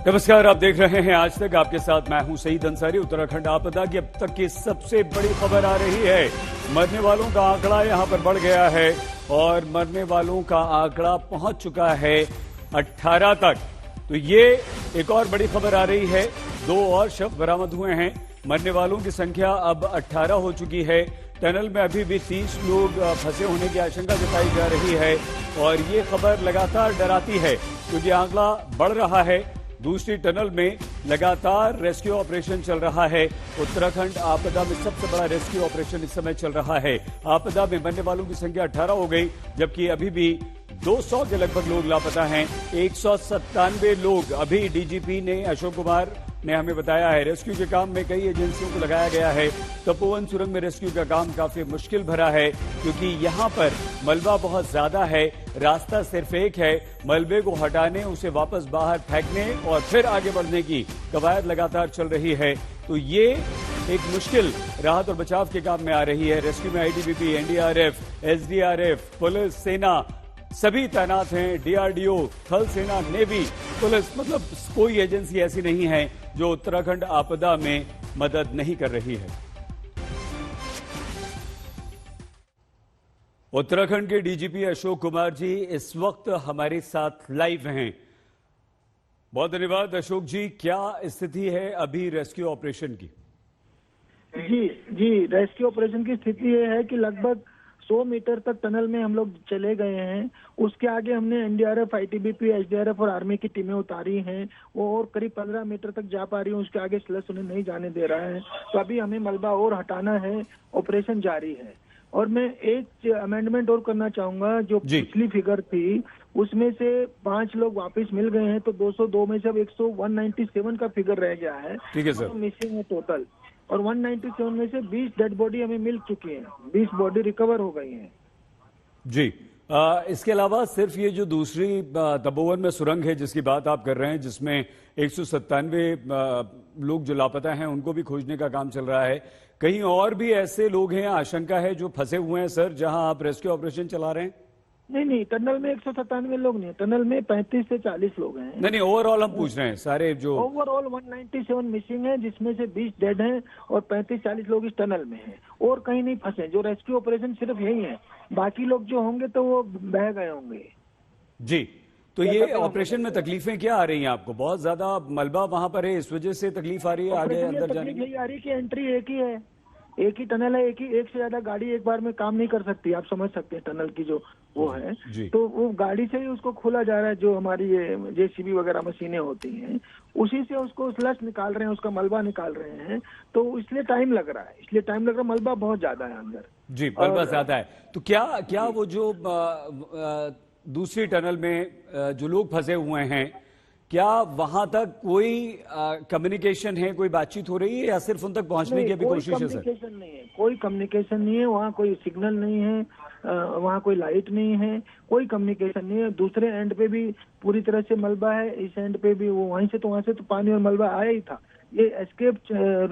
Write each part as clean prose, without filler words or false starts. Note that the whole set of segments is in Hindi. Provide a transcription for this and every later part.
नमस्कार, आप देख रहे हैं आज तक। आपके साथ मैं हूं सईद अंसारी। उत्तराखंड आपदा की अब तक की सबसे बड़ी खबर आ रही है। मरने वालों का आंकड़ा यहां पर बढ़ गया है और मरने वालों का आंकड़ा पहुंच चुका है 18 तक। तो ये एक और बड़ी खबर आ रही है। 2 और शव बरामद हुए हैं। मरने वालों की संख्या अब 18 हो चुकी है। टनल में अभी भी 30 लोग फंसे होने की आशंका जताई जा रही है और ये खबर लगातार डराती है क्योंकि आंकड़ा बढ़ रहा है। दूसरी टनल में लगातार रेस्क्यू ऑपरेशन चल रहा है। उत्तराखंड आपदा में सबसे बड़ा रेस्क्यू ऑपरेशन इस समय चल रहा है। आपदा में मरने वालों की संख्या 18 हो गई, जबकि अभी भी 200 के लगभग लोग लापता हैं। 197 लोग अभी डीजीपी ने, अशोक कुमार ने हमें बताया है। रेस्क्यू के काम में कई एजेंसियों को लगाया गया है। तपोवन सुरंग में रेस्क्यू का काम काफी मुश्किल भरा है क्योंकि यहां पर मलबा बहुत ज्यादा है। रास्ता सिर्फ एक है, मलबे को हटाने, उसे वापस बाहर फेंकने और फिर आगे बढ़ने की कवायद लगातार चल रही है। तो ये एक मुश्किल राहत और बचाव के काम में आ रही है। रेस्क्यू में आईटीबीपी, एनडीआरएफ, एसडीआरएफ, पुलिस, सेना सभी तैनात हैं। डीआरडीओ, थल सेना, नेवी, पुलिस, मतलब कोई एजेंसी ऐसी नहीं है जो उत्तराखंड आपदा में मदद नहीं कर रही है। उत्तराखंड के डीजीपी अशोक कुमार जी इस वक्त हमारे साथ लाइव हैं। बहुत धन्यवाद अशोक जी। क्या स्थिति है अभी रेस्क्यू ऑपरेशन की? जी, रेस्क्यू ऑपरेशन की स्थिति ये है कि लगभग 100 मीटर तक टनल में हम लोग चले गए हैं। उसके आगे हमने एनडीआरएफ, आईटीबीपी, एसडीआरएफ और आर्मी की टीमें उतारी हैं। वो और करीब 15 मीटर तक जा पा रही हैं। उसके आगे स्लश उन्हें नहीं जाने दे रहा है। तो अभी हमें मलबा और हटाना है। ऑपरेशन जारी है। और मैं एक अमेंडमेंट और करना चाहूंगा। जो पिछली फिगर थी उसमें से 5 लोग वापस मिल गए हैं, तो 202 में से अब 197 का फिगर रह गया है। ठीक है सर। तो मिसिंग है टोटल। और 197 में से 20 डेड बॉडी हमें मिल चुकी है। 20 बॉडी रिकवर हो गई हैं। जी, इसके अलावा सिर्फ ये जो दूसरी तपोवन में सुरंग है जिसकी बात आप कर रहे हैं, जिसमें 197 लोग जो लापता हैं उनको भी खोजने का काम चल रहा है। कहीं और भी ऐसे लोग हैं, आशंका है, जो फंसे हुए हैं सर, जहां आप रेस्क्यू ऑपरेशन चला रहे हैं? नहीं, टनल में 197 लोग नहीं है। टनल में 35 से 40 लोग हैं। नहीं, ओवरऑल हम पूछ रहे हैं सारे जो ओवरऑल 197 मिसिंग है, जिसमें से 20 डेड हैं और 35-40 लोग इस टनल में हैं और कहीं नहीं फंसे। जो रेस्क्यू ऑपरेशन सिर्फ यही है, बाकी लोग जो होंगे तो वो बह गए होंगे। जी, तो ये ऑपरेशन में तकलीफें क्या आ रही हैं आपको? बहुत ज्यादा मलबा वहां पर है, इस वजह से तकलीफ आ रही है आगे अंदर जाने की? यही आ रही है कि एंट्री एक ही है, एक ही टनल है, एक से ज्यादा गाड़ी एक बार में काम नहीं कर सकती। आप समझ सकते हैं टनल की जो वो है। तो वो गाड़ी से ही उसको खोला जा रहा है। जो हमारी ये जेसीबी वगैरह मशीनें होती हैं, उसी से उसको स्लश निकाल रहे हैं, उसका मलबा निकाल रहे हैं। तो इसलिए टाइम लग रहा है। मलबा बहुत ज्यादा है अंदर। जी, मलबा ज्यादा है। तो क्या वो जो दूसरी टनल में जो लोग फंसे हुए हैं, क्या वहां तक कोई कम्युनिकेशन है, कोई बातचीत हो रही है या सिर्फ उन तक पहुंचने की अभी कोशिश है सर? कोई कम्युनिकेशन नहीं है। वहाँ कोई सिग्नल नहीं है, वहाँ कोई लाइट नहीं है, कोई कम्युनिकेशन नहीं है। दूसरे एंड पे भी पूरी तरह से मलबा है, इस एंड पे भी। वो वहाँ से तो पानी और मलबा आया ही था। ये एस्केप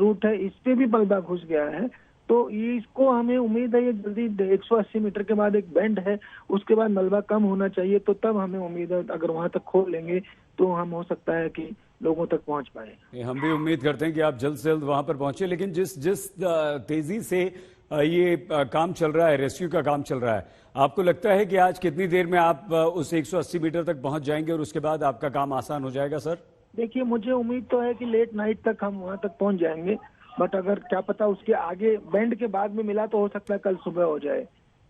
रूट है, इस पे भी मलबा घुस गया है। तो इसको हमें उम्मीद है ये जल्दी 180 मीटर के बाद एक बेंड है, उसके बाद मलबा कम होना चाहिए। तो तब हमें उम्मीद है अगर वहां तक खोल लेंगे तो हम हो सकता है कि लोगों तक पहुंच पाए। हम भी उम्मीद करते हैं कि आप जल्द से जल्द वहां पर पहुंचे। लेकिन जिस तेजी से ये काम चल रहा है, रेस्क्यू का काम चल रहा है, आपको लगता है कि आज कितनी देर में आप उस 180 मीटर तक पहुंच जाएंगे और उसके बाद आपका काम आसान हो जाएगा सर? देखिए, मुझे उम्मीद तो है कि लेट नाइट तक हम वहां तक पहुंच जाएंगे। बट अगर क्या पता उसके आगे बेंड के बाद में मिला तो हो सकता है कल सुबह हो जाए।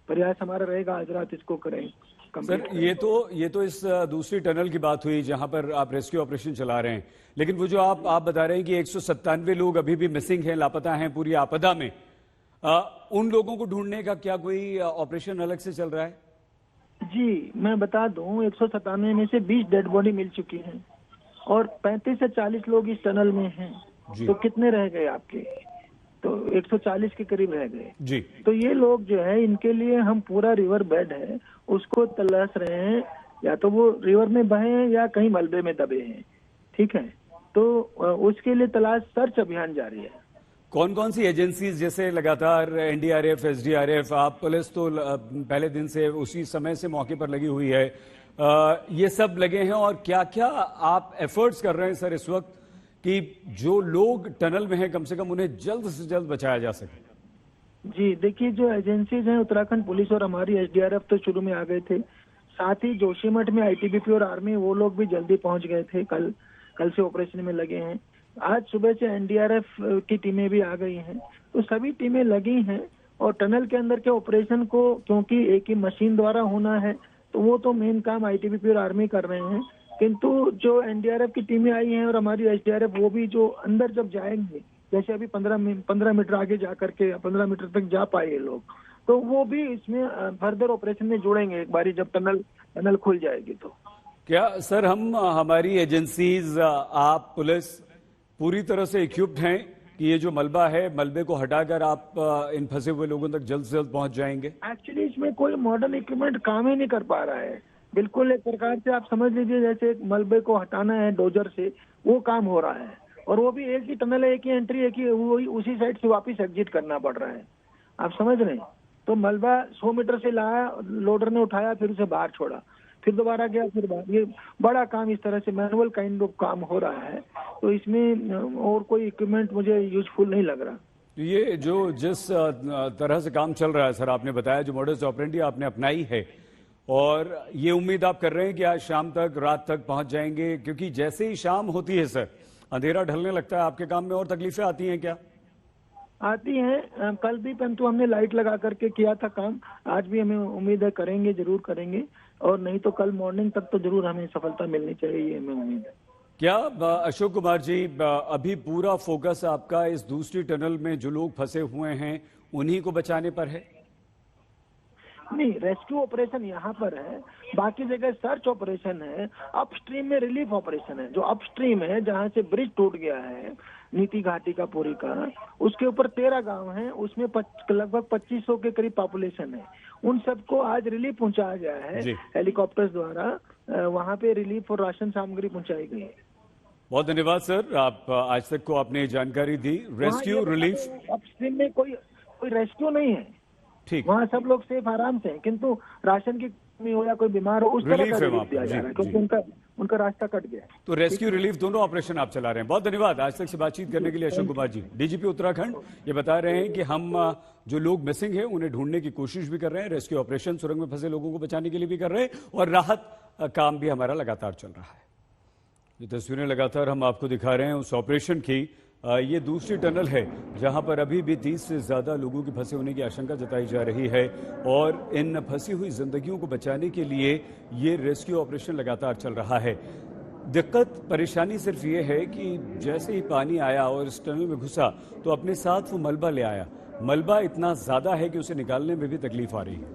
प्रयास हमारा रहेगा आज रात इसको करें। सर, ये तो इस दूसरी टनल की बात हुई जहां पर आप रेस्क्यू ऑपरेशन चला रहे हैं। लेकिन वो जो आप बता रहे हैं कि 197 लोग अभी भी मिसिंग हैं, लापता हैं पूरी आपदा में, उन लोगों को ढूंढने का क्या कोई ऑपरेशन अलग से चल रहा है? जी, मैं बता दूं, 197 में से 20 डेड बॉडी मिल चुकी है और 35 से 40 लोग इस टनल में हैं। तो कितने रह गए आपके? तो 140 के करीब रह गए जी। तो ये लोग जो है, इनके लिए हम पूरा रिवर बेड है उसको तलाश रहे हैं। या तो वो रिवर में बहे हैं या कहीं मलबे में दबे हैं। ठीक है, तो उसके लिए तलाश सर्च अभियान जारी है। कौन कौन सी एजेंसीज, जैसे लगातार एनडीआरएफ, एसडीआरएफ, आप पुलिस तो पहले दिन से उसी समय से मौके पर लगी हुई है, ये सब लगे हैं और क्या क्या आप एफर्ट्स कर रहे हैं सर इस वक्त कि जो लोग टनल में हैं कम से कम उन्हें जल्द से जल्द बचाया जा सके? जी देखिए, जो एजेंसीज हैं उत्तराखंड पुलिस और हमारी एसडीआरएफ तो शुरू में आ गए थे, साथ ही जोशीमठ में आईटीबीपी और आर्मी वो लोग भी जल्दी पहुंच गए थे। कल से ऑपरेशन में लगे हैं। आज सुबह से एनडीआरएफ की टीमें भी आ गई हैं, तो सभी टीमें लगी हैं। और टनल के अंदर के ऑपरेशन को क्योंकि एक ही मशीन द्वारा होना है, तो वो तो मेन काम आईटीबीपी और आर्मी कर रहे हैं, किंतु जो एनडीआरएफ की टीमें आई हैं और हमारी एसडीआरएफ वो भी जो अंदर जब जाएंगे, जैसे अभी 15 मीटर आगे जा करके 15 मीटर तक जा पाए ये लोग, तो वो भी इसमें फर्दर ऑपरेशन में जुड़ेंगे एक बारी जब टनल खुल जाएगी। तो क्या सर हमारी एजेंसीज, आप पुलिस पूरी तरह से इक्विप्ड हैं कि ये जो मलबा है, मलबे को हटाकर आप इन फंसे हुए लोगों तक जल्द से जल्द पहुंच जाएंगे? एक्चुअली इसमें कोई मॉडर्न इक्विपमेंट काम ही नहीं कर पा रहा है। बिल्कुल एक प्रकार से आप समझ लीजिए जैसे एक मलबे को हटाना है डोजर से, वो काम हो रहा है। और वो भी एक ही टनल है, एक ही एंट्री, एक ही वही उसी साइड से वापस एग्जिट करना पड़ रहा है। आप समझ रहे हैं? तो मलबा 100 मीटर से लाया, लोडर ने उठाया, फिर उसे बाहर छोड़ा, फिर दोबारा गया, फिर बाहर। ये बड़ा काम इस तरह से मैनुअल काइंड ऑफ काम हो रहा है। तो इसमें और कोई इक्विपमेंट मुझे यूजफुल नहीं लग रहा। ये जो जिस तरह से काम चल रहा है सर, आपने बताया जो मॉडस ऑपरेंडी आपने अपनाई है, और ये उम्मीद आप कर रहे हैं कि आज शाम तक, रात तक पहुंच जाएंगे? क्योंकि जैसे ही शाम होती है सर, अंधेरा ढलने लगता है। आपके काम में और तकलीफें आती हैं क्या? आती हैं। कल भी परंतु हमने लाइट लगा करके किया था काम। आज भी हमें उम्मीद है करेंगे, जरूर करेंगे, और नहीं तो कल मॉर्निंग तक तो जरूर हमें सफलता मिलनी चाहिए, ये हमें उम्मीद है। क्या अशोक कुमार जी, अभी पूरा फोकस आपका इस दूसरी टनल में जो लोग फंसे हुए हैं उन्हीं को बचाने पर है? नहीं, रेस्क्यू ऑपरेशन यहाँ पर है, बाकी जगह सर्च ऑपरेशन है। अपस्ट्रीम में रिलीफ ऑपरेशन है। जो अपस्ट्रीम है, जहाँ से ब्रिज टूट गया है नीति घाटी का पूरी का, उसके ऊपर 13 गांव हैं, उसमें लगभग 2500 के करीब पॉपुलेशन है। उन सबको आज रिलीफ पहुंचाया गया है हेलीकॉप्टर्स द्वारा। वहाँ पे रिलीफ और राशन सामग्री पहुंचाई गई है। बहुत धन्यवाद सर, आप आज तक को आपने जानकारी दी। रेस्क्यू रिलीफ अपस्ट्रीम में कोई रेस्क्यू नहीं है, ठीक, वहाँ सब लोग सेफ आराम से हैं, किंतु राशन की कमी हो या कोई बीमार हो, उस तरह का रिलीफ दिया जा रहा है, क्योंकि उनका रास्ता कट गया। तो रेस्क्यू रिलीफ दोनों ऑपरेशन आप चला रहे हैं। बहुत धन्यवाद आज तक से बातचीत करने के लिए अशोक कुमार जी। डीजीपी उत्तराखंड ये बता रहे हैं कि हम जो लोग मिसिंग हैं उन्हें ढूंढने की कोशिश भी कर रहे हैं, रेस्क्यू ऑपरेशन सुरंग में फंसे लोगों को बचाने के लिए भी कर रहे हैं, और राहत काम भी हमारा लगातार चल रहा है। ये तस्वीरें लगातार हम आपको दिखा रहे हैं उस ऑपरेशन की। ये दूसरी टनल है जहां पर अभी भी 30 से ज्यादा लोगों के फंसे होने की आशंका जताई जा रही है, और इन फंसी हुई जिंदगियों को बचाने के लिए ये रेस्क्यू ऑपरेशन लगातार चल रहा है। दिक्कत परेशानी सिर्फ ये है कि जैसे ही पानी आया और इस टनल में घुसा तो अपने साथ वो मलबा ले आया। मलबा इतना ज्यादा है कि उसे निकालने में भी तकलीफ आ रही है।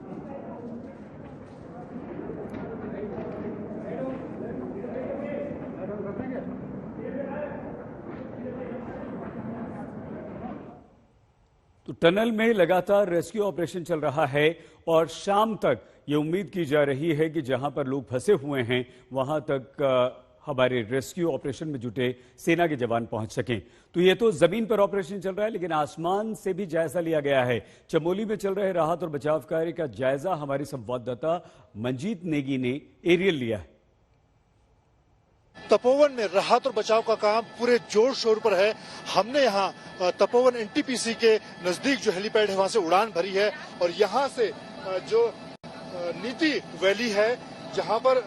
तो टनल में लगातार रेस्क्यू ऑपरेशन चल रहा है, और शाम तक ये उम्मीद की जा रही है कि जहां पर लोग फंसे हुए हैं वहां तक हमारे रेस्क्यू ऑपरेशन में जुटे सेना के जवान पहुंच सकें। तो ये तो जमीन पर ऑपरेशन चल रहा है, लेकिन आसमान से भी जायजा लिया गया है। चमोली में चल रहे राहत और बचाव कार्य का जायजा हमारे संवाददाता मंजीत नेगी ने एरियल लिया है। तपोवन में राहत और बचाव का काम पूरे जोर शोर पर है। हमने यहाँ तपोवन एनटीपीसी के नजदीक जो हेलीपैड है वहां से उड़ान भरी है, और यहाँ से जो नीति वैली है जहाँ पर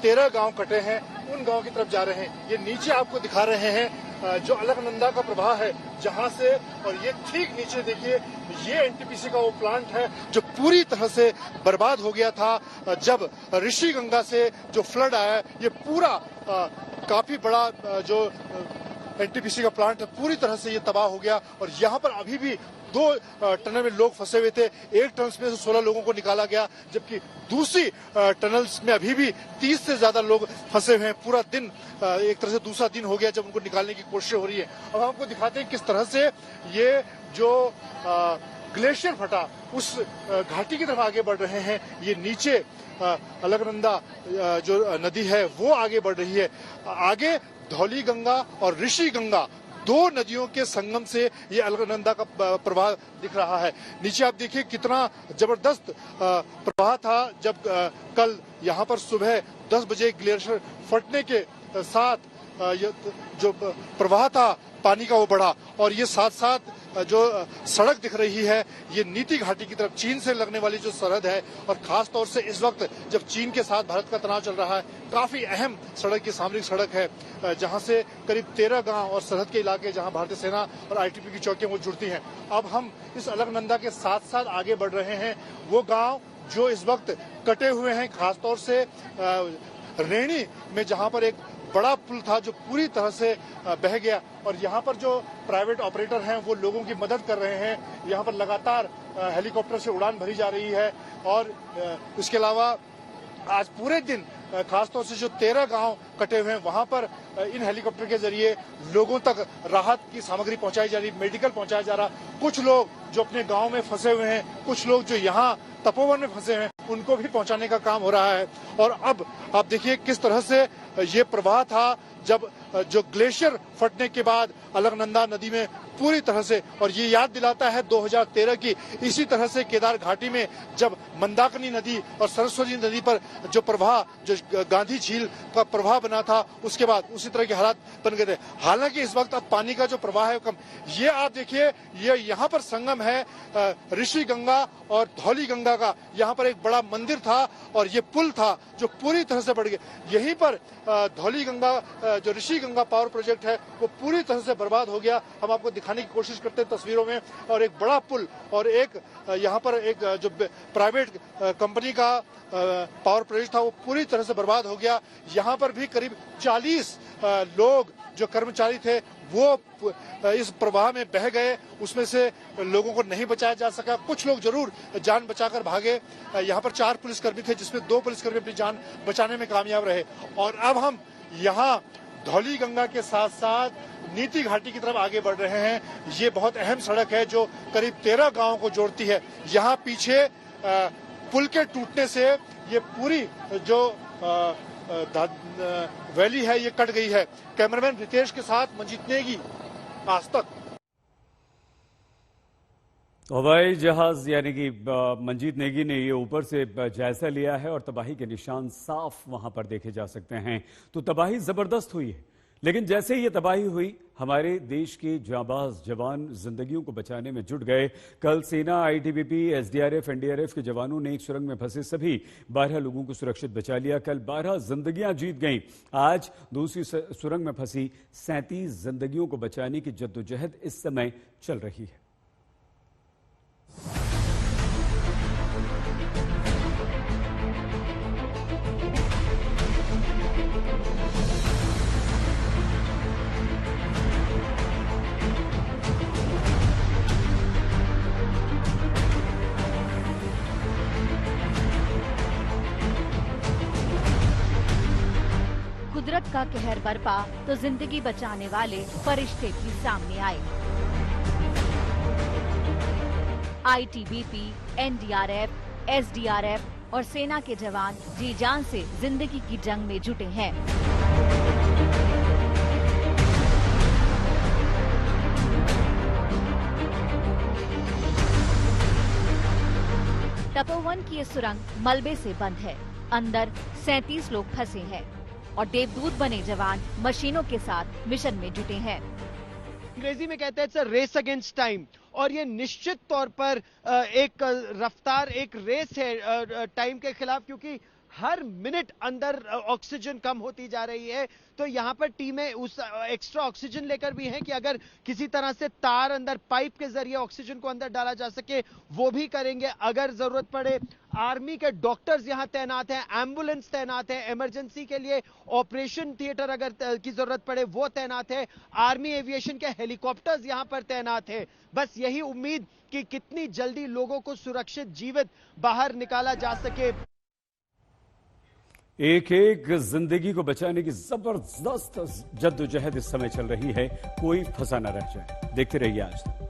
13 गांव कटे हैं, उन गांव की तरफ जा रहे हैं। ये नीचे आपको दिखा रहे हैं जो अलकनंदा का प्रवाह है जहाँ से, और ये ठीक नीचे देखिए ये एनटीपीसी का वो प्लांट है जो पूरी तरह से बर्बाद हो गया था जब ऋषि गंगा से जो फ्लड आया। ये पूरा काफी बड़ा जो एनटीपीसी का प्लांट है पूरी तरह से ये तबाह हो गया, और यहाँ पर अभी भी 2 टनल में लोग फंसे हुए थे। एक टनल में से 16 लोगों को निकाला गया, जबकि दूसरी टनल्स में अभी भी 30 से ज्यादा लोग फंसे हुए हैं। पूरा दिन एक तरह से दूसरा दिन हो गया जब उनको निकालने की कोशिश हो रही है। अब हम आपको दिखाते हैं किस तरह से ये जो ग्लेशियर फटा उस घाटी की तरफ आगे बढ़ रहे हैं। ये नीचे अलकनंदा जो नदी है वो आगे बढ़ रही है। आगे धौली गंगा और ऋषि गंगा दो नदियों के संगम से ये अलकनंदा का प्रवाह दिख रहा है। नीचे आप देखिए कितना जबरदस्त प्रवाह था जब कल यहाँ पर सुबह 10 बजे ग्लेशियर फटने के साथ जो प्रवाह था पानी का वो बढ़ा, और ये साथ साथ जो सड़क दिख रही है ये नीति घाटी की तरफ चीन से लगने वाली जो सरहद है, और खास तौर से इस वक्त जब चीन के साथ भारत का तनाव चल रहा है, काफी अहम सड़क की सामरिक सड़क है जहां से करीब 13 गांव और सरहद के इलाके जहां भारतीय सेना और आईटीबी की चौकियां वो जुड़ती हैं। अब हम इस अलकनंदा के साथ साथ आगे बढ़ रहे हैं। वो गाँव जो इस वक्त कटे हुए हैं, खासतौर से रेणी में जहां पर एक बड़ा पुल था जो पूरी तरह से बह गया, और यहाँ पर जो प्राइवेट ऑपरेटर हैं वो लोगों की मदद कर रहे हैं। यहाँ पर लगातार हेलीकॉप्टर से उड़ान भरी जा रही है, और इसके अलावा आज पूरे दिन खासतौर से जो 13 गांव कटे हुए हैं वहां पर इन हेलीकॉप्टर के जरिए लोगों तक राहत की सामग्री पहुंचाई जा रही, मेडिकल पहुंचाया जा रहा। कुछ लोग जो अपने गांव में फंसे हुए हैं, कुछ लोग जो यहाँ तपोवन में फंसे हैं, उनको भी पहुंचाने का काम हो रहा है। और अब आप देखिए किस तरह से ये प्रवाह था जब जो ग्लेशियर फटने के बाद अलकनंदा नदी में पूरी तरह से, और ये याद दिलाता है 2013 की इसी तरह से केदार घाटी में जब मंदाकिनी नदी और सरस्वती नदी पर जो प्रवाह, जो गांधी झील का प्रवाह बना था, उसके बाद उसी तरह के हालात बन गए थे। हालांकि इस वक्त अब पानी का जो प्रवाह है कम। ये आप देखिए ये यहाँ पर संगम है ऋषि गंगा और धौली गंगा का। यहाँ पर एक बड़ा मंदिर था और ये पुल था जो पूरी तरह से बढ़ गया। यहीं पर धौली गंगा जो ऋषि गंगा पावर प्रोजेक्ट है वो पूरी तरह से बर्बाद हो गया। हम आपको दिखाने की कोशिश करते हैं तस्वीरों में। और एक बड़ा पुल और एक यहाँ पर एक जो प्राइवेट कंपनी का पावर प्रोजेक्ट था वो पूरी तरह से बर्बाद हो गया। यहाँ पर भी करीब 40 लोग जो कर्मचारी थे वो इस प्रवाह में बह गए। उसमें से लोगों को नहीं बचाया जा सका, कुछ लोग जरूर जान बचाकर भागे। यहाँ पर 4 पुलिसकर्मी थे जिसमें 2 पुलिसकर्मी अपनी जान बचाने में कामयाब रहे। और अब हम यहाँ धौली गंगा के साथ साथ नीति घाटी की तरफ आगे बढ़ रहे हैं। ये बहुत अहम सड़क है जो करीब 13 गांवों को जोड़ती है। यहाँ पीछे पुल के टूटने से ये पूरी जो वैली है ये कट गई है। कैमरामैन रितेश के साथ मंजीत नेगी, आज तक। हवाई जहाज यानी कि मंजीत नेगी ने ये ऊपर से जायजा लिया है और तबाही के निशान साफ वहां पर देखे जा सकते हैं। तो तबाही जबरदस्त हुई है, लेकिन जैसे ही ये तबाही हुई हमारे देश के जांबाज जवान जिंदगियों को बचाने में जुट गए। कल सेना, आईटीबीपी, एसडीआरएफ, एनडीआरएफ के जवानों ने एक सुरंग में फंसे सभी 12 लोगों को सुरक्षित बचा लिया। कल 12 जिंदगियां जीत गईं। आज दूसरी सुरंग में फंसी 37 जिंदगियों को बचाने की जद्दोजहद इस समय चल रही है। कुदरत का कहर बरपा तो जिंदगी बचाने वाले फरिश्ते भी सामने आए। आईटीबीपी, एनडीआरएफ, एसडीआरएफ और सेना के जवान जी जान से जिंदगी की जंग में जुटे हैं। तपोवन की ये सुरंग मलबे से बंद है। अंदर 37 लोग फंसे हैं और देवदूत बने जवान मशीनों के साथ मिशन में जुटे हैं। अंग्रेजी में कहते हैं it's a race against time, और ये निश्चित तौर पर एक रफ्तार, एक रेस है टाइम के खिलाफ, क्योंकि हर मिनट अंदर ऑक्सीजन कम होती जा रही है। तो यहाँ पर टीमें उस एक्स्ट्रा ऑक्सीजन लेकर भी हैं कि अगर किसी तरह से तार अंदर पाइप के जरिए ऑक्सीजन को अंदर डाला जा सके वो भी करेंगे। अगर जरूरत पड़े आर्मी के डॉक्टर्स यहाँ तैनात हैं, एम्बुलेंस तैनात है, इमरजेंसी के लिए ऑपरेशन थिएटर अगर की जरूरत पड़े वो तैनात है, आर्मी एविएशन के हेलीकॉप्टर्स यहाँ पर तैनात है। बस यही उम्मीद कि कितनी जल्दी लोगों को सुरक्षित जीवित बाहर निकाला जा सके। एक एक जिंदगी को बचाने की जबरदस्त जद्दोजहद इस समय चल रही है। कोई फंसा न रह जाए। देखते रहिए आज तक।